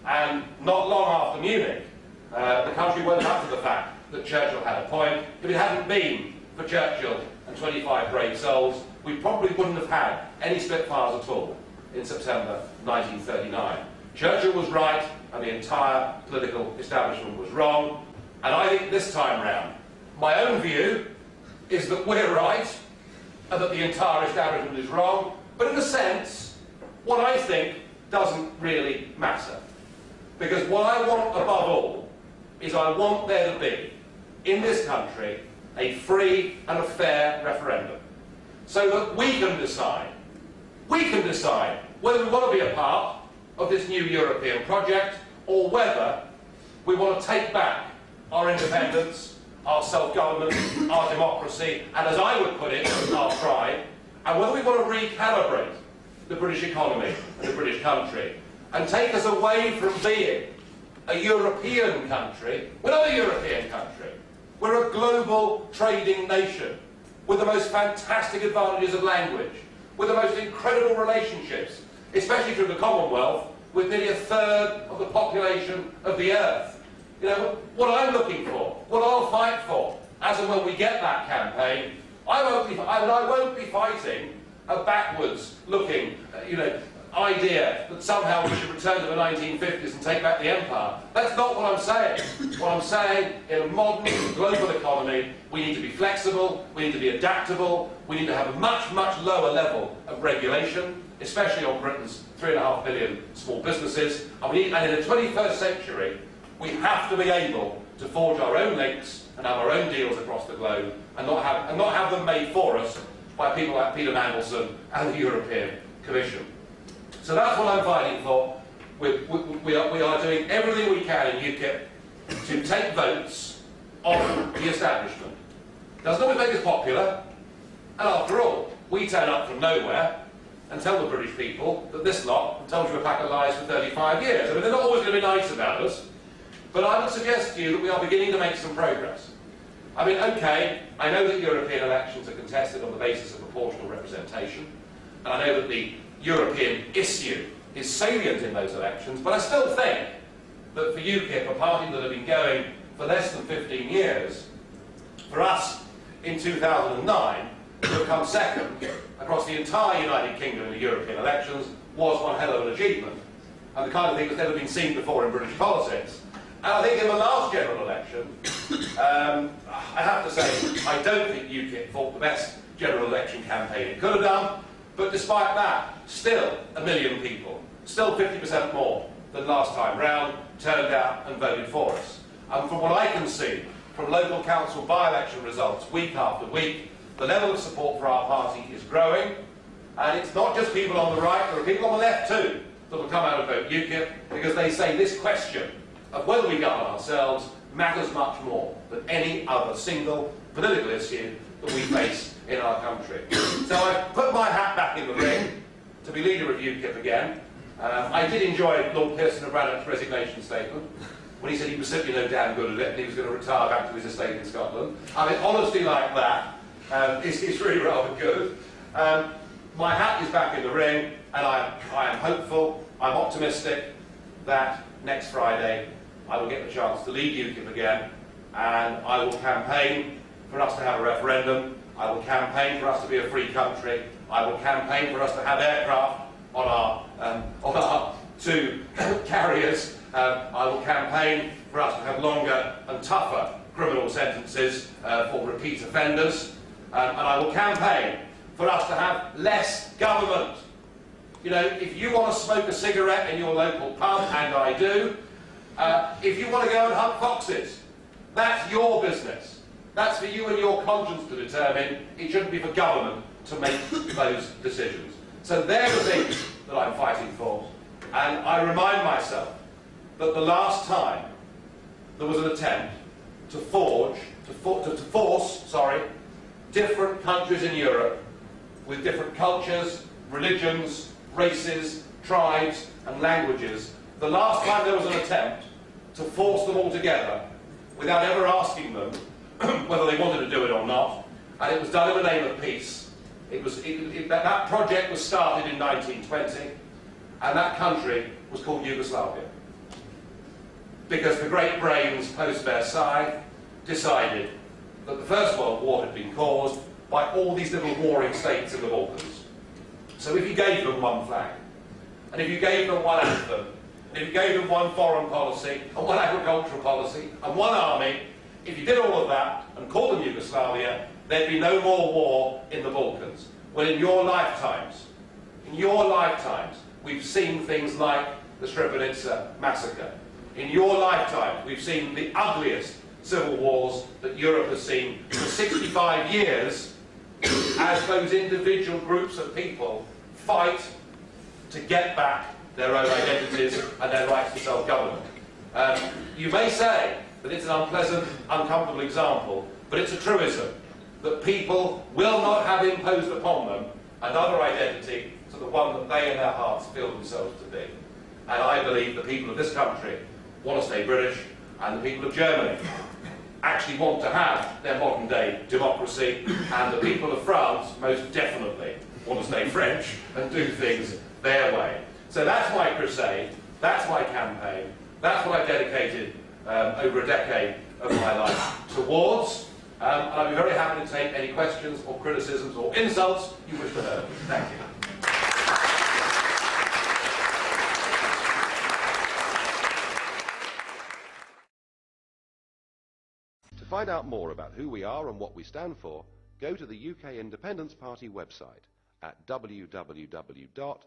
And not long after Munich, the country woke up to the fact that Churchill had a point. If it hadn't been for Churchill and 25 brave souls, we probably wouldn't have had any Spitfires at all in September 1939. Churchill was right, and the entire political establishment was wrong. And I think this time round, my own view is that we're right, and that the entire establishment is wrong. But in a sense, what I think doesn't really matter. Because what I want above all is I want there to be, in this country, a free and a fair referendum. So that we can decide whether we want to be a part of this new European project, or whether we want to take back our independence, our self-government, our democracy, and as I would put it, our pride, and whether we want to recalibrate the British economy and the British country, and take us away from being a European country. We're not a European country. We're a global trading nation with the most fantastic advantages of language, with the most incredible relationships, especially through the Commonwealth, with nearly a third of the population of the earth. You know, what I'm looking for, what I'll fight for, as and when we get that campaign, I won't be fighting a backwards-looking, idea that somehow we should return to the 1950s and take back the empire. That's not what I'm saying. What I'm saying, in a modern global economy, we need to be flexible, we need to be adaptable, we need to have a much, much lower level of regulation, especially on Britain's 3.5 billion small businesses. And in the 21st century, we have to be able to forge our own links and have our own deals across the globe, and not have them made for us by people like Peter Mandelson and the European Commission. So that's what I'm fighting for. We are doing everything we can in UKIP to take votes on the establishment. Doesn't always make us popular, and after all, we turn up from nowhere and tell the British people that this lot have told you a pack of lies for 35 years. I mean, they're not always going to be nice about us, but I would suggest to you that we are beginning to make some progress. I mean, okay, I know that European elections are contested on the basis of proportional representation, and I know that the European issue is salient in those elections, but I still think that for UKIP, a party that had been going for less than 15 years, for us in 2009 to come second across the entire United Kingdom in the European elections was one hell of an achievement, and the kind of thing that's never been seen before in British politics. And I think in the last general election, I have to say, I don't think UKIP fought the best general election campaign it could have done. But despite that, still 1 million people, still 50% more than last time round, turned out and voted for us. And from what I can see, from local council by-election results week after week, the level of support for our party is growing. And it's not just people on the right, there are people on the left too that will come out and vote UKIP, because they say this question of whether we govern ourselves matters much more than any other single political issue that we face in our country. So I've put my hat back in the ring to be leader of UKIP again. I did enjoy Lord Pearson of Rannoch's resignation statement when he said he was simply no damn good at it and he was going to retire back to his estate in Scotland. I mean, honesty like that is really rather good. My hat is back in the ring, and I am hopeful, I'm optimistic that next Friday I will get the chance to lead UKIP again, and I will campaign for us to have a referendum. I will campaign for us to be a free country. I will campaign for us to have aircraft on our 2 carriers. I will campaign for us to have longer and tougher criminal sentences for repeat offenders. And I will campaign for us to have less government. You know, if you want to smoke a cigarette in your local pub, and I do, if you want to go and hunt foxes, that's your business. That's for you and your conscience to determine. It shouldn't be for government to make those decisions. So they're the things that I'm fighting for. And I remind myself that the last time there was an attempt to force different countries in Europe with different cultures, religions, races, tribes and languages, the last time there was an attempt to force them all together without ever asking them whether they wanted to do it or not, and it was done in the name of peace. That project was started in 1920, and that country was called Yugoslavia. because the great brains post-Versailles decided that the First World War had been caused by all these little warring states in the Balkans. So if you gave them one flag, and if you gave them one anthem, and if you gave them one foreign policy, and one agricultural policy, and one army, if you did all of that and called them Yugoslavia, there'd be no more war in the Balkans. Well, in your lifetimes, we've seen things like the Srebrenica massacre. In your lifetime, we've seen the ugliest civil wars that Europe has seen for 65 years as those individual groups of people fight to get back their own identities and their rights to self-government. You may say that it's an unpleasant, uncomfortable example, but it's a truism that people will not have imposed upon them another identity to the one that they in their hearts feel themselves to be. And I believe the people of this country want to stay British, and the people of Germany actually want to have their modern day democracy, and the people of France most definitely want to stay French and do things their way. So that's my crusade, that's my campaign, that's what I've dedicated over a decade of my life towards, and I'd be very happy to take any questions or criticisms or insults you wish to hear. Thank you. To find out more about who we are and what we stand for, go to the UK Independence Party website at www.ukip.org.